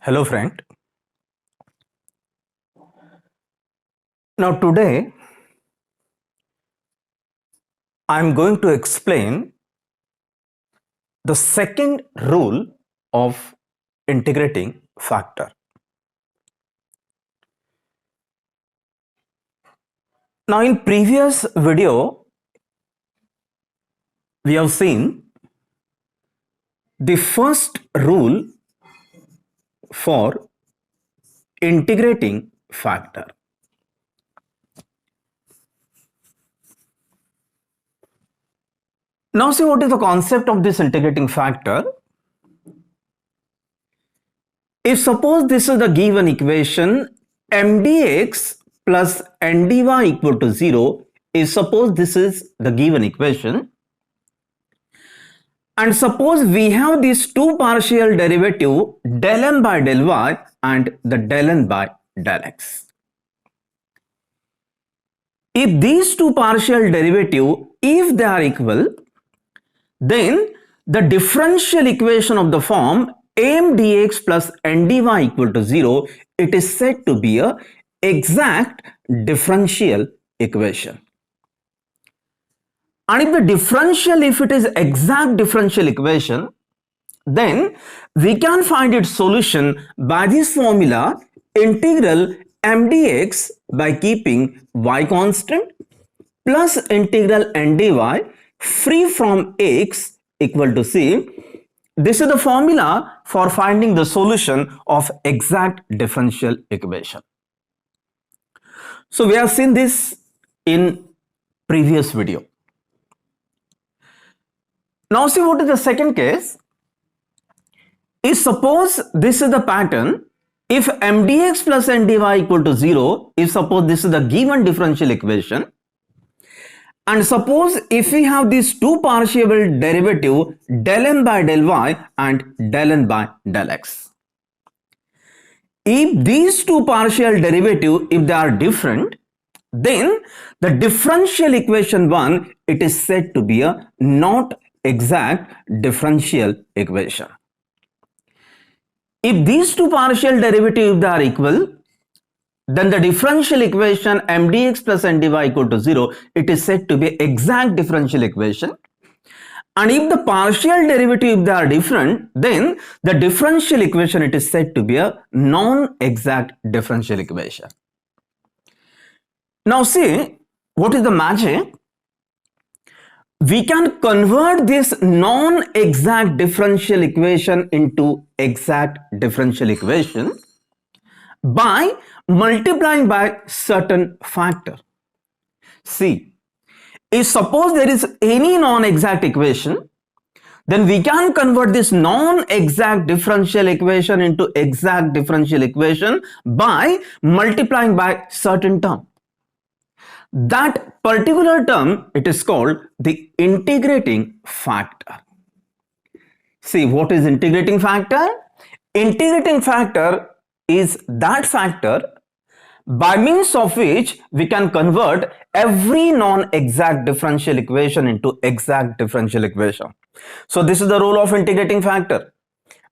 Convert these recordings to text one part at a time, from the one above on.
Hello friend. Now today I am going to explain the second rule of integrating factor. Now in previous video we have seen the first rule for integrating factor. Now see what is the concept of this integrating factor. If suppose this is the given equation mdx plus ndy equal to 0, if suppose this is the given equation, and suppose we have these two partial derivative del m by del y and the del n by del x. If these two partial derivative, if they are equal, then the differential equation of the form am dx plus ndy equal to 0, it is said to be a exact differential equation. And if the differential, if it is exact differential equation, then we can find its solution by this formula integral mdx by keeping y constant plus integral ndy free from x equal to c. This is the formula for finding the solution of exact differential equation. So we have seen this in previous video. Now see what is the second case. If suppose this is the pattern, if mdx plus ndy equal to 0, if suppose this is the given differential equation, and suppose if we have these two partial derivative del n by del y and del n by del x. If these two partial derivative, if they are different, then the differential equation 1, it is said to be a not exact differential equation. If these two partial derivatives are equal, then the differential equation mdx plus ndy equal to 0, it is said to be exact differential equation. And if the partial derivative they are different, then the differential equation, it is said to be a non-exact differential equation. Now see what is the magic. We can convert this non-exact differential equation into exact differential equation by multiplying by certain factor. See, if suppose there is any non-exact equation, then we can convert this non-exact differential equation into exact differential equation by multiplying by certain term. That particular term, it is called the integrating factor. See, what is integrating factor? Integrating factor is that factor by means of which we can convert every non-exact differential equation into exact differential equation. So this is the role of integrating factor.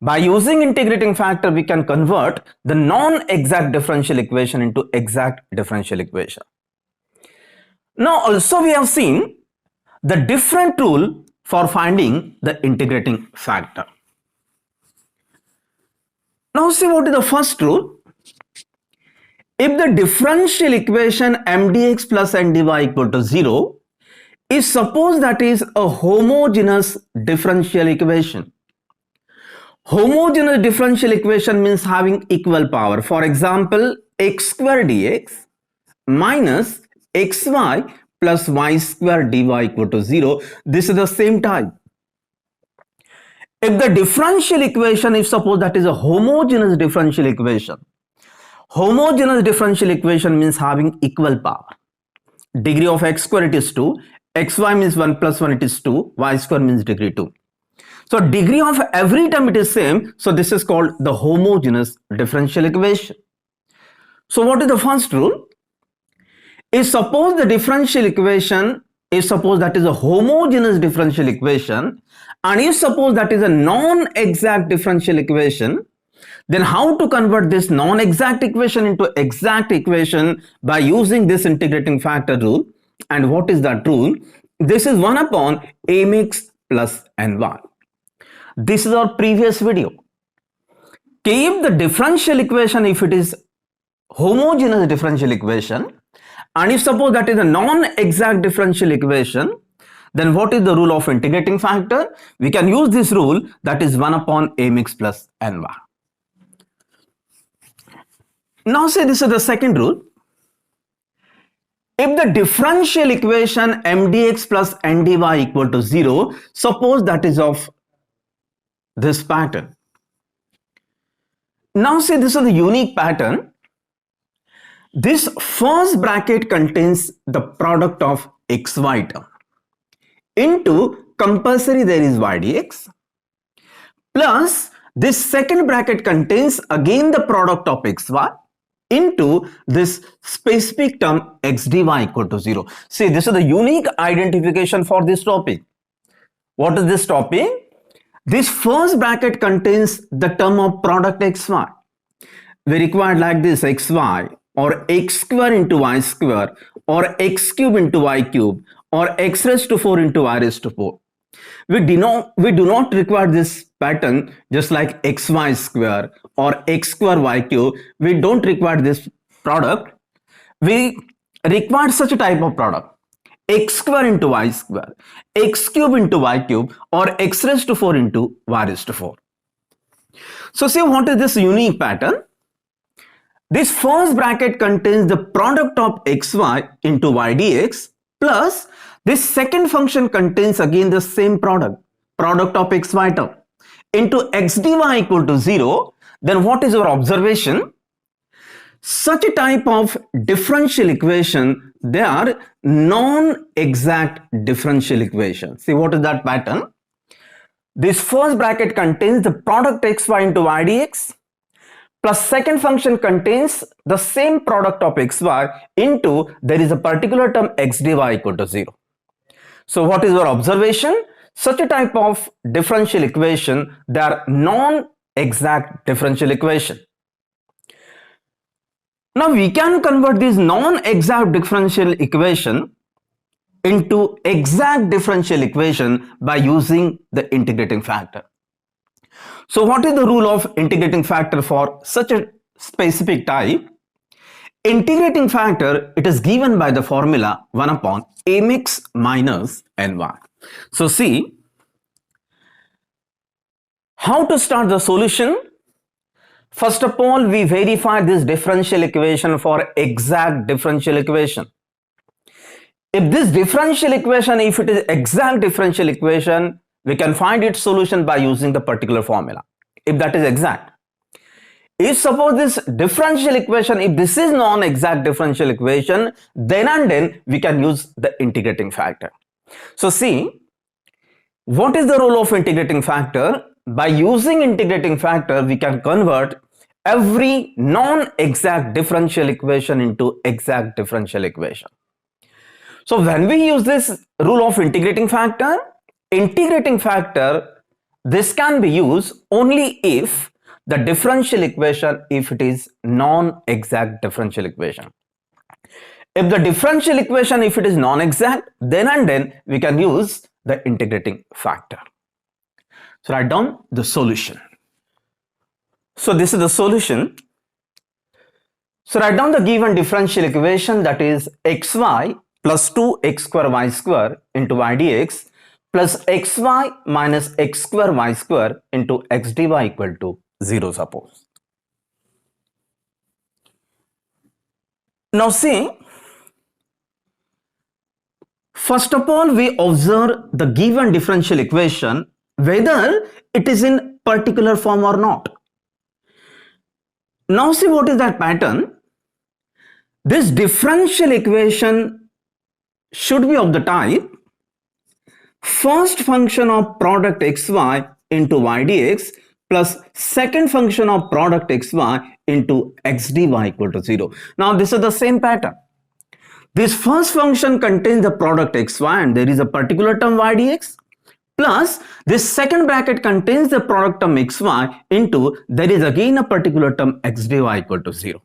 By using integrating factor, we can convert the non-exact differential equation into exact differential equation. Now also we have seen the different rule for finding the integrating factor. Now see what is the first rule. If the differential equation mdx plus ndy equal to 0, is suppose that is a homogeneous differential equation. Homogeneous differential equation means having equal power. For example, x square dx minus xy plus y square dy equal to 0. This is the same type. If the differential equation, if suppose that is a homogeneous differential equation, homogeneous differential equation means having equal power. Degree of x square, it is 2, xy means 1 plus 1, it is 2, y square means degree 2. So degree of every term it is same, so this is called the homogeneous differential equation. So what is the first rule? If suppose the differential equation, if suppose that is a homogeneous differential equation, and if suppose that is a non-exact differential equation, Then how to convert this non-exact equation into exact equation by using this integrating factor rule? And what is that rule? This is 1 upon mx plus ny. This is our previous video. If the differential equation, if it is homogeneous differential equation, and if suppose that is a non-exact differential equation, then what is the rule of integrating factor? We can use this rule, that is 1 upon mx plus ny. Now say this is the second rule. If the differential equation mdx plus ndy equal to 0, suppose that is of this pattern. Now say this is the unique pattern. This first bracket contains the product of xy term into compulsory there is y dx, plus this second bracket contains again the product of xy into this specific term x dy equal to 0. See, this is the unique identification for this topic. What is this topic? This first bracket contains the term of product xy. We require like this xy or x square into y square or x cube into y cube or x raised to 4 into y raised to 4. We do not require this pattern just like xy square or x square y cube. We don't require this product. We require such a type of product, x square into y square, x cube into y cube or x raised to 4 into y raised to 4. So see, what is this unique pattern? This first bracket contains the product of xy into y dx, plus this second function contains again the same product of xy term into x dy equal to 0. Then what is our observation? Such a type of differential equation, they are non-exact differential equation. See, what is that pattern? This first bracket contains the product xy into y dx, plus second function contains the same product of xy into there is a particular term x dy equal to 0. So what is our observation? Such a type of differential equation, they are non-exact differential equation. Now we can convert this non-exact differential equation into exact differential equation by using the integrating factor. So what is the rule of integrating factor for such a specific type? Integrating factor, it is given by the formula 1 upon mx minus ny. So see, how to start the solution? First of all, we verify this differential equation for exact differential equation. If this differential equation, if it is exact differential equation, we can find its solution by using the particular formula, if that is exact. If suppose this differential equation, if this is non-exact differential equation, then and then we can use the integrating factor. So see, what is the role of integrating factor? By using integrating factor, we can convert every non-exact differential equation into exact differential equation. So when we use this rule of integrating factor, this can be used only if the differential equation, if it is non-exact differential equation. If the differential equation, if it is non-exact, then and then we can use the integrating factor. So write down the solution. So this is the solution. So write down the given differential equation, that is xy plus 2x square y square into y dx plus xy minus x square y square into x dy equal to 0, suppose. Now see, first of all, we observe the given differential equation, whether it is in particular form or not. Now see, what is that pattern? This differential equation should be of the type first function of product xy into y dx plus second function of product xy into x dy equal to 0. Now this is the same pattern. This first function contains the product xy and there is a particular term y dx, plus this second bracket contains the product term xy into there is again a particular term x dy equal to 0.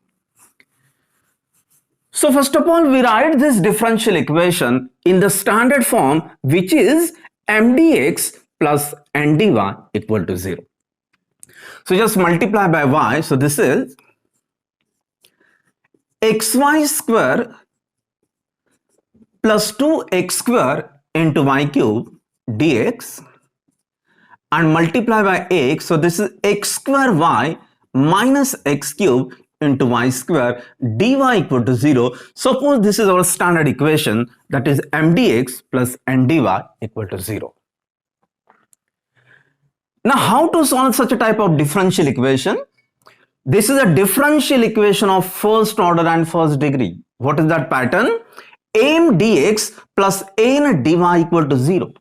So first of all, we write this differential equation in the standard form, which is mdx plus ndy equal to 0. So just multiply by y. So this is xy square plus 2x square into y cube dx and multiply by x. So this is x square y minus x cube into y square dy equal to 0. Suppose this is our standard equation, that is mdx plus ndy equal to 0. Now how to solve such a type of differential equation? This is a differential equation of first order and first degree. What is that pattern? m dx plus n dy equal to 0.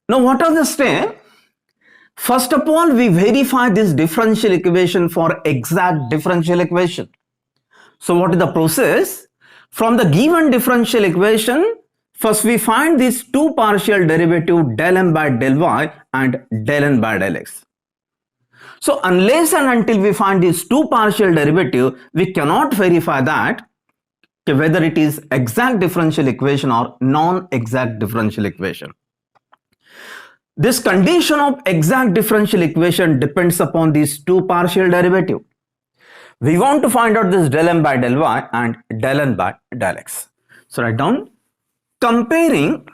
Now what are the steps? First of all, we verify this differential equation for exact differential equation. So what is the process? From the given differential equation, first we find these two partial derivative del m by del y and del n by del x. So unless and until we find these two partial derivative, we cannot verify that whether it is exact differential equation or non-exact differential equation. This condition of exact differential equation depends upon these two partial derivative. We want to find out this del m by del y and del n by del x. So write down comparing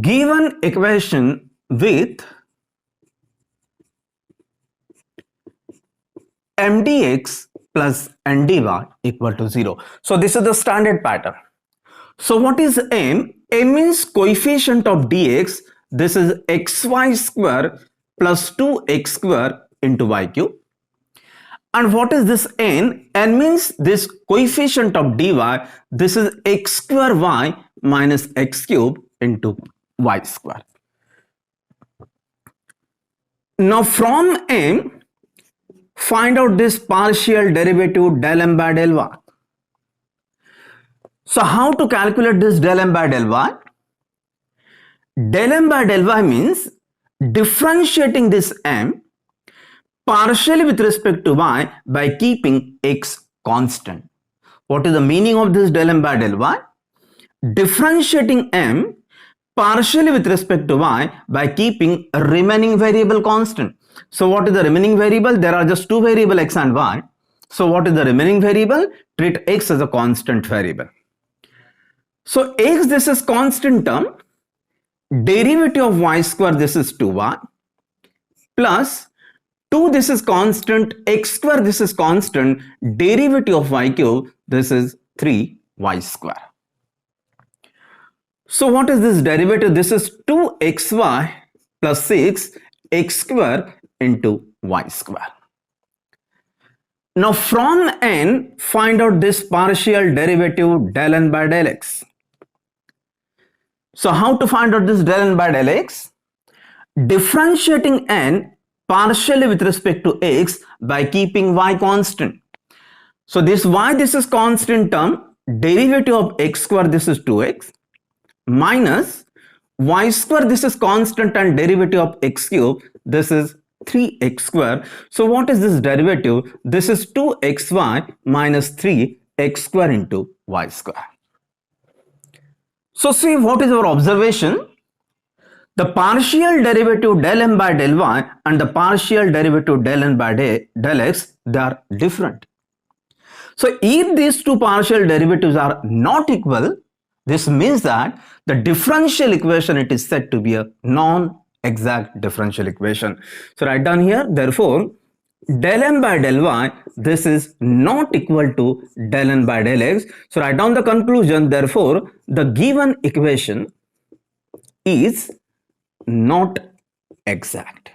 given equation with mdx plus ndy equal to 0. So this is the standard pattern. So what is m? M is coefficient of dx. This is xy square plus 2x square into y cube. And what is this n? N means this coefficient of dy. This is x square y minus x cube into y square. Now from m, find out this partial derivative del m by del y. So how to calculate this del m by del y? Del m by del y means differentiating this m partially with respect to y by keeping x constant. What is the meaning of this del m by del y? Differentiating m partially with respect to y by keeping a remaining variable constant. So what is the remaining variable? There are just two variables x and y. So what is the remaining variable? Treat x as a constant variable. So x, this is constant term. Derivative of y square, this is 2y. Plus 2, this is constant. X square, this is constant. Derivative of y cube, this is 3y square. So what is this derivative? This is 2xy plus 6 x square into y square. Now from n, find out this partial derivative del n by del x. So how to find out this del n by del x? Differentiating n partially with respect to x by keeping y constant. So this y, this is constant term. Derivative of x square, this is 2x minus y square, this is constant, and derivative of x cube, this is 3x square. So what is this derivative? This is 2xy minus 3x square into y square. So see, what is our observation? The partial derivative del m by del y and the partial derivative del n by del x, they are different. So if these two partial derivatives are not equal, this means that the differential equation, it is said to be a non-exact differential equation. So write down here, therefore, del m by del y, this is not equal to del n by del x. So write down the conclusion, therefore, the given equation is not exact.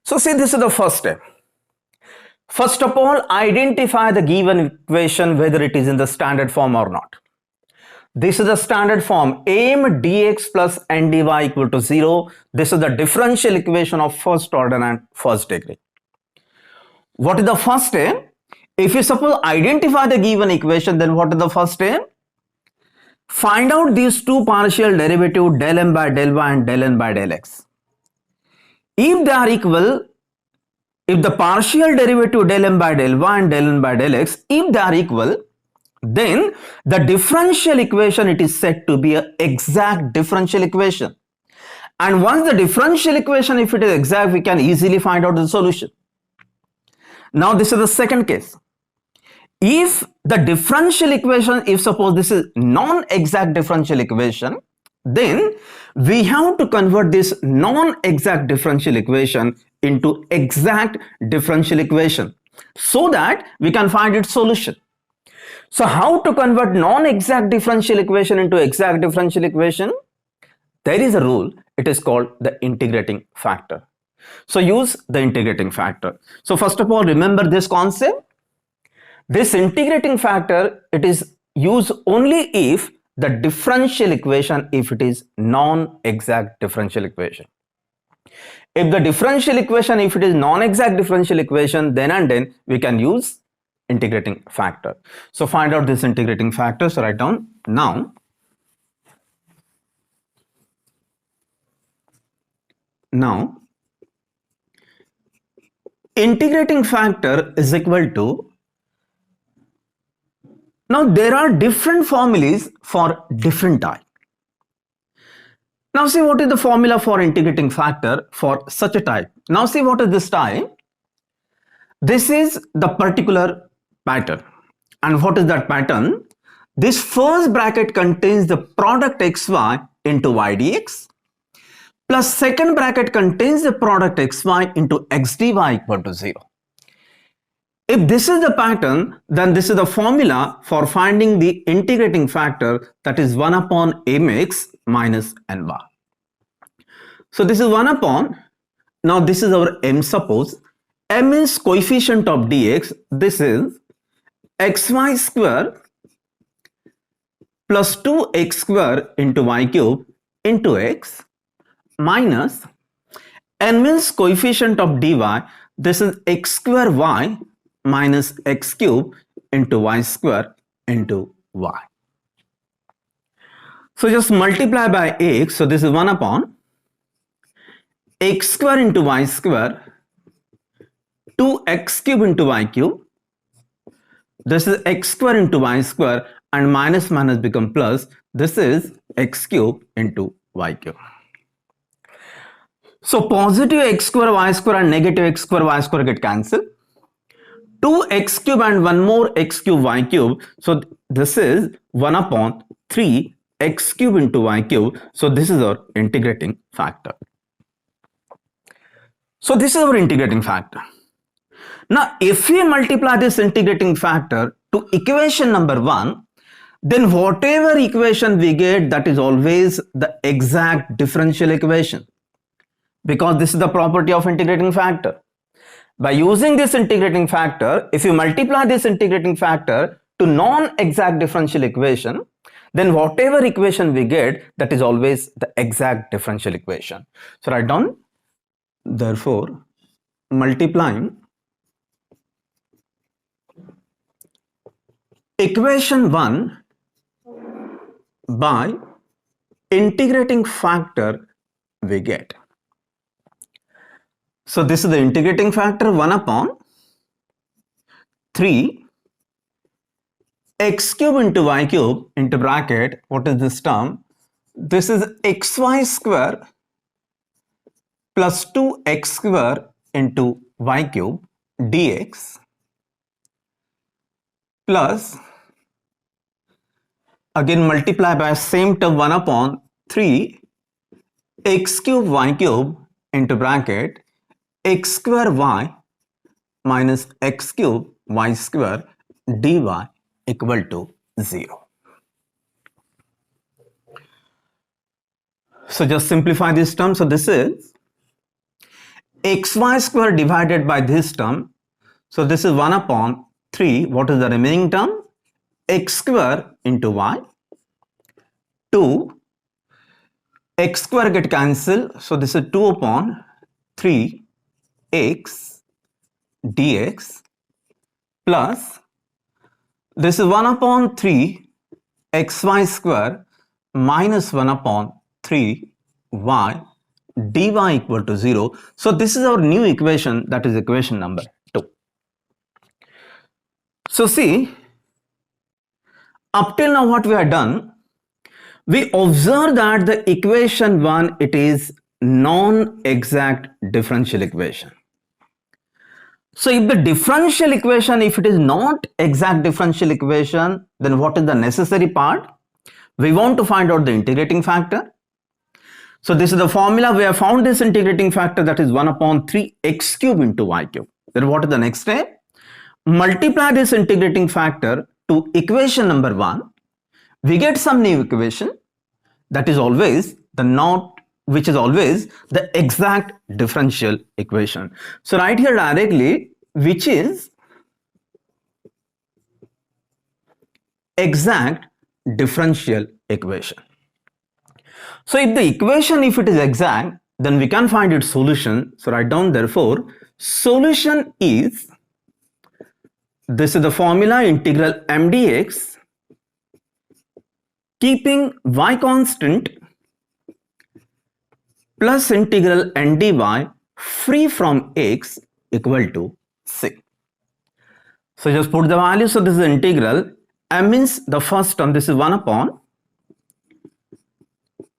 So see, this is the first step. First of all, identify the given equation, whether it is in the standard form or not. This is the standard form, m dx plus n dy equal to 0. This is the differential equation of first order and first degree. What is the first step? If you suppose identify the given equation, then what is the first step? Find out these two partial derivative del m by del y and del n by del x. If they are equal, if the partial derivative del m by del y and del n by del x, if they are equal, then the differential equation, it is said to be an exact differential equation. And once the differential equation, if it is exact, we can easily find out the solution. Now this is the second case. If the differential equation, if suppose this is non-exact differential equation, then we have to convert this non-exact differential equation into exact differential equation so that we can find its solution. So how to convert non-exact differential equation into exact differential equation? There is a rule, it is called the integrating factor. So use the integrating factor. So first of all, remember this concept. This integrating factor, it is used only if the differential equation, if it is non-exact differential equation. If the differential equation, if it is non-exact differential equation, then and then we can use integrating factor. So find out this integrating factor. So write down now. Now, integrating factor is equal to, now there are different formulas for different type. Now see what is the formula for integrating factor for such a type. Now see what is this type. This is the particular pattern. And what is that pattern? This first bracket contains the product xy into y dx, plus second bracket contains the product xy into x dy equal to 0. If this is the pattern, then this is the formula for finding the integrating factor, that is 1 upon mx minus n bar. So this is 1 upon, now this is our m, suppose m is coefficient of dx, this is xy square plus 2x square into y cube into x minus n means coefficient of dy, this is x square y minus x cube into y square into y. So just multiply by x, so this is 1 upon x square into y square, 2x cube into y cube, this is x square into y square, and minus minus become plus, this is x cube into y cube. So positive x square y square and negative x square y square get cancelled. 2x cube and one more x cube y cube. So this is 1 upon 3 x cube into y cube. So this is our integrating factor. So this is our integrating factor. Now if we multiply this integrating factor to equation number 1, then whatever equation we get, that is always the exact differential equation, because this is the property of integrating factor. By using this integrating factor, if you multiply this integrating factor to non-exact differential equation, then whatever equation we get, that is always the exact differential equation. So write down, therefore, multiplying equation 1 by integrating factor we get. So this is the integrating factor, 1 upon 3 x cube into y cube into bracket, what is this term? This is xy square plus 2x square into y cube dx plus, again multiply by same term, 1 upon 3 x cube y cube into bracket x square y minus x cube y square dy equal to 0. So just simplify this term. So this is xy square divided by this term. So this is 1 upon 3. What is the remaining term? X square into y. 2 x square get cancelled. So this is 2 upon 3 x dx plus this is 1 upon 3 xy square minus 1 upon 3 y dy equal to 0. So this is our new equation, that is equation number 2. So see, up till now what we have done, we observe that the equation 1, it is non-exact differential equation. So if the differential equation, if it is not exact differential equation, then what is the necessary part? We want to find out the integrating factor. So this is the formula. We have found this integrating factor, that is 1 upon 3 x cube into y cube. Then what is the next step? Multiply this integrating factor to equation number 1. We get some new equation, that is always which is always the exact differential equation. So write here directly, which is exact differential equation. So if the equation, if it is exact, then we can find its solution. So write down, therefore, solution is, this is the formula, integral m dx, keeping y constant, plus integral n dy free from x equal to c. So just put the value. So this is integral, m means the first term, this is 1 upon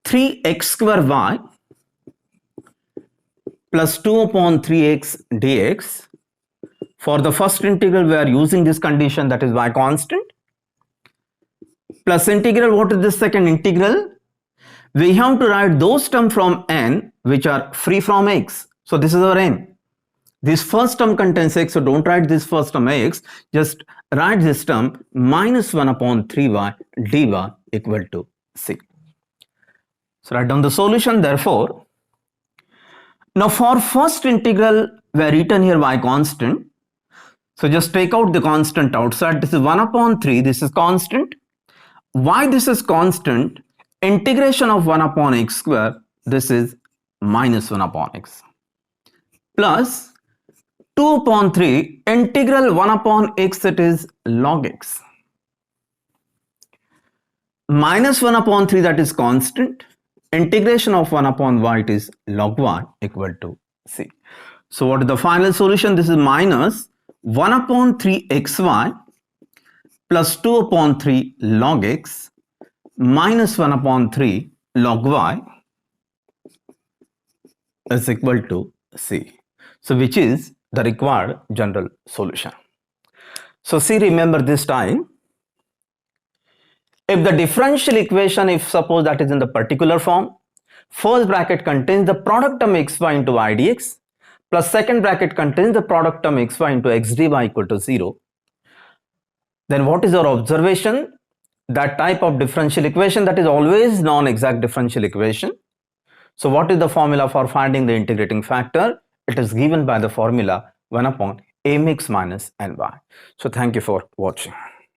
3x square y plus 2 upon 3x dx. For the first integral, we are using this condition, that is y constant, plus integral, what is the second integral? We have to write those terms from n which are free from x. So this is our n. This first term contains x, so don't write this first term x, just write this term minus 1 upon 3y dy equal to c. So write down the solution, therefore. Now for first integral, we are written here y constant. So just take out the constant outside. This is 1 upon 3, this is constant. Why this is constant? Integration of 1 upon x square, this is minus 1 upon x, plus 2 upon 3, integral 1 upon x, it is log x, minus 1 upon 3, that is constant, integration of 1 upon y, it is log y equal to c. So what is the final solution? This is minus 1 upon 3 xy plus 2 upon 3 log x minus 1 upon 3 log y is equal to c. So which is the required general solution. So see, remember this time, if the differential equation, if suppose that is in the particular form, first bracket contains the product term xy into y dx plus second bracket contains the product term xy into x dy equal to 0, then what is our observation? That type of differential equation, that is always non-exact differential equation. So what is the formula for finding the integrating factor? It is given by the formula 1 upon mx minus ny. So thank you for watching.